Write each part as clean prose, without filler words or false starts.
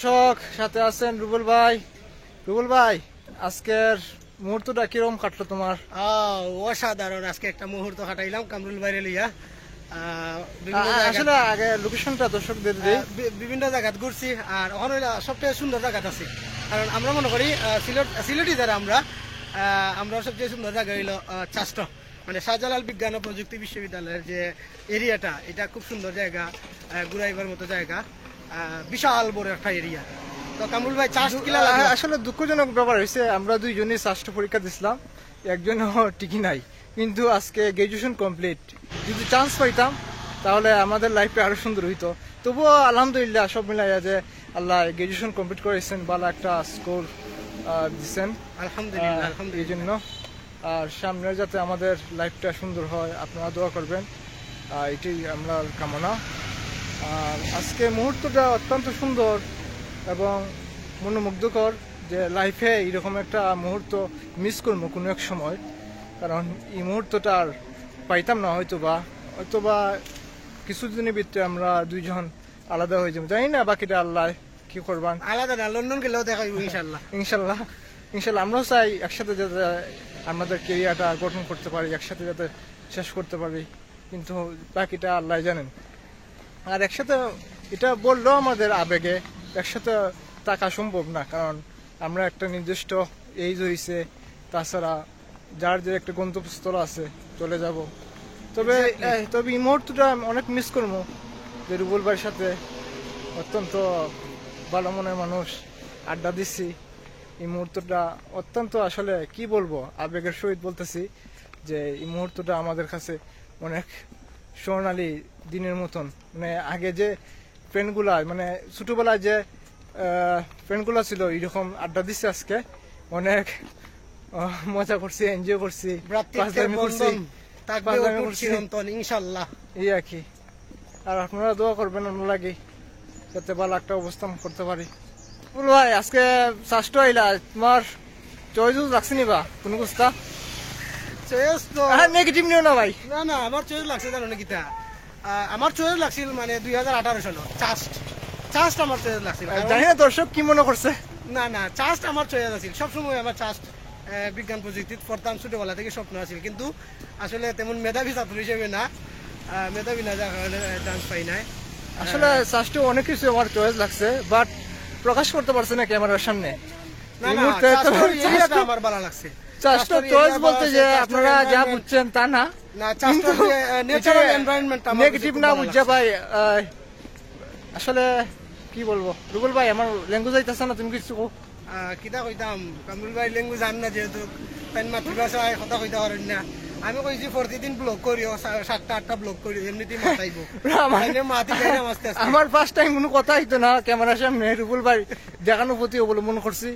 দর্শক সাথে আছেন রুবেল ভাই। রুবেল ভাই, আজকের মুহূর্তটা কিরকম কাটলো তোমার? অসাধারণ, আজকে একটা মুহূর্ত কাটাইলাম কামরুল বাইরে লিয়া। আসলে আগে লোকেশনটা দর্শকদের দিই। বিভিন্ন জায়গাত ঘুরছি, আর ওখানে সবচেয়ে সুন্দর জায়গাত আছে। কারণ আমরা মনে করি সিলেটি যারা আমরা সবচেয়ে সুন্দর জায়গা হইলো চাষ্ট, মানে শাহজালাল বিজ্ঞান ও প্রযুক্তি বিশ্ববিদ্যালয়ের যে এরিয়াটা, এটা খুব সুন্দর জায়গা, ঘুরাইবার মতো জায়গা, বিশাল বড় একটা এরিয়া। তো কামরুল ভাই চাষ কিলা লাগে? আসলে দুঃখজনক ব্যাপার হয়েছে, আমরা দুইজনই চাষটা পরীক্ষা দিছিলাম, একজনও টিকি নাই। কিন্তু আজকে গ্রাজুয়েশন কমপ্লিট, যদি চান্স পাইতাম তাহলে আমাদের লাইফে আরো সুন্দর হইতো। তবুও আলহামদুলিল্লাহ সব মিলাইয়া যে আল্লাহ গ্রাজুয়েশন কমপ্লিট করেছেন, ভালো একটা স্কোর দিচ্ছেন আলহামদুলিল্লাহ। এই জন্য আর সামনে যাতে আমাদের লাইফটা সুন্দর হয়, আপনারা দোয়া করবেন, এটাই আমরা কামনা। আর আজকে মুহূর্তটা অত্যন্ত সুন্দর এবং মনোমুগ্ধকর, যে লাইফে এইরকম একটা মুহূর্ত মিস করবো কোনো এক সময়, কারণ এই মুহূর্তটা আর পাইতাম না। হয়তোবা কিছুদিনের ভিতরে আমরা দুইজন আলাদা হয়ে যাবো, জানি না বাকিটা আল্লাহ কি করবেন। আলাদা না, লন্ডন গেলেও দেখা হইব ইনশাল্লাহ। ইনশাল্লাহ ইনশাল্লাহ আমরাও চাই একসাথে যাতে আমাদের কেরিয়ারটা গঠন করতে পারি, একসাথে যাতে শেষ করতে পারি, কিন্তু বাকিটা আল্লাহ জানেন। আর একসাথে এটা বললেও আমাদের আবেগে একসাথে থাকা সম্ভব না, কারণ আমরা একটা নির্দিষ্ট এইজ হয়েছে, তাছাড়া যার যে একটা গন্তব্যস্থল আছে চলে যাব। তবে এই মুহূর্তটা আমি অনেক মিস করবো, যে রুবেল ভাইয়ের সাথে অত্যন্ত ভালো মনের মানুষ, আড্ডা দিচ্ছি। এই মুহূর্তটা অত্যন্ত আসলে কি বলবো, আবেগের সহিত বলতেছি যে এই মুহূর্তটা আমাদের কাছে অনেক স্বর্ণালী দিনের মতন। মানে আগে যে ফ্রেন্ডগুলা, মানে ছোটবেলায় যে ফ্রেন্ডগুলা ছিল, এইরকম আড্ডা দিচ্ছে আজকে, অনেক মজা করছি, এনজয় করছি, ইনশাল্লাহ এই আর কি। আর আপনারা দোয়া করবেন অন্য লাগে, যাতে ভালো একটা অবস্থান করতে পারি। ভাই আজকে চাষটা আইলা, তোমার চয়েস লাগছে নি বা কোনো কুস্তা? চয়েস তো নেগেটিভ নিও না ভাই। না, আমার চয়েস লাগছে জানো না কিতা, আমার চয়েস লাগছিল মানে 2018 সালে চাষ আমার চয়েস লাগছিল। জানি না দর্শক কি মনে করছে। না চাষ আমার চয়েস আছিল, সবসময় আমার চাষ বিজ্ঞান প্রযুক্তি পড়তাম, ছোটবেলা থেকে স্বপ্ন আছিল, কিন্তু আসলে তেমন মেধাবী ছাত্র হিসেবে না, মেধাবী না যার কারণে চান্স পাই নাই। আসলে চাষটা অনেক কিছু আমার চয়েস লাগছে, বাট প্রকাশ করতে পারছে না ক্যামেরার সামনে। আমার ভালো লাগছে। চাষটা চয়েস বলতে যে আপনারা যা বুঝছেন তা না, নেগেটিভ না বুঝছে ভাই। আসলে কি বলবো রুবেল ভাই, আমার ল্যাঙ্গুয়েজ আইতাছে না, তুমি কিছু কিতা কইতাম, কামরুল ভাই ল্যাঙ্গুয়েজ জান না, যেহেতু তাই মাতৃভাষায় কথা কইতে পারেন না। আমি কইছি প্রতিদিন ব্লগ করিও, 7টা-8টা ব্লগ করি, এমনিতেই মাতাইব। আমার ফার্স্ট টাইম কোনো কথা হইতো না ক্যামেরার সামনে, রুবেল ভাই দেখানোর প্রতি অবলম্বন করছি,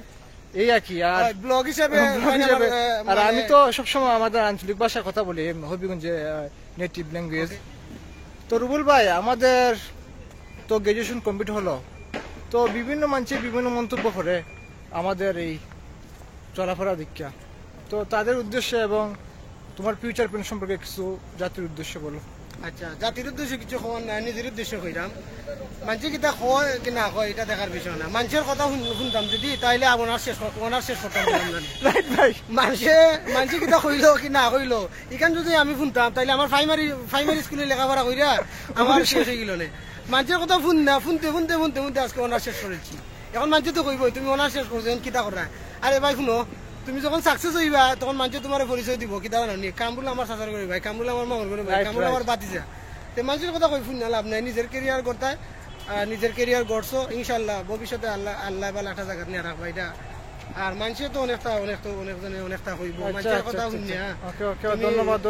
এই আর কি। আর ব্লগ হিসেবে আর আমি তো সবসময় আমাদের আঞ্চলিক ভাষায় কথা বলি, হবিগঞ্জে নেটিভ ল্যাঙ্গুয়েজ। তো রুবেল ভাই, আমাদের তো গ্রাজুয়েশন কমপ্লিট হলো, তো বিভিন্ন মানুষের বিভিন্ন মন্তব্য করে আমাদের এই চলাফেরা দীক্ষা, তো তাদের উদ্দেশ্যে এবং তোমার ফিউচার প্ল্যান সম্পর্কে কিছু জাতির উদ্দেশ্যে বলো। আচ্ছা, জাতির উদ্দেশ্যে কিছু কম না, নিজের উদ্দেশ্যে কইরাম। মানুষে কিতা কয় কি না কয় এটা দেখার বিষয় না, মানুষের কথা শুনতাম যদি, তাইলে ওনার শেষ করতাম। মানুষে কিতা কইলো কি না কইলো, এখান যদি আমি শুনতাম, তাইলে আমার প্রাইমারি স্কুলে লেখাপড়া কইরা আমার শেষ হয়ে গেল না। মানুষের কথা শুনতে আজকে ওনার শেষ করেছি। এখন মানুষ তো কইবই তুমি ওনার শেষ করছো, কিতা করা। আরে ভাই শুনো, তুমি যখন সাকসেস হইবা তখন মানুষ তোমার পরিচয় দিব, কিতা জানি কামরুল আমার সাঁচার করি ভাই, কামরুল আমার মামর করি ভাই, কামরুল আমার বাতিজা। তো মানুষের কথা কই শুন না লাভ নাই, নিজের কেরিয়ার করতায়, নিজের কেরিয়ার গড়ছো, ইনশাল্লাহ ভবিষ্যতে আল্লাহ ভালো একটা জায়গা নিয়ে রাখবা এটা। আর মানুষের তো অনেকজনে অনেকটা হইব, মানুষের কথা শুন না। ধন্যবাদ।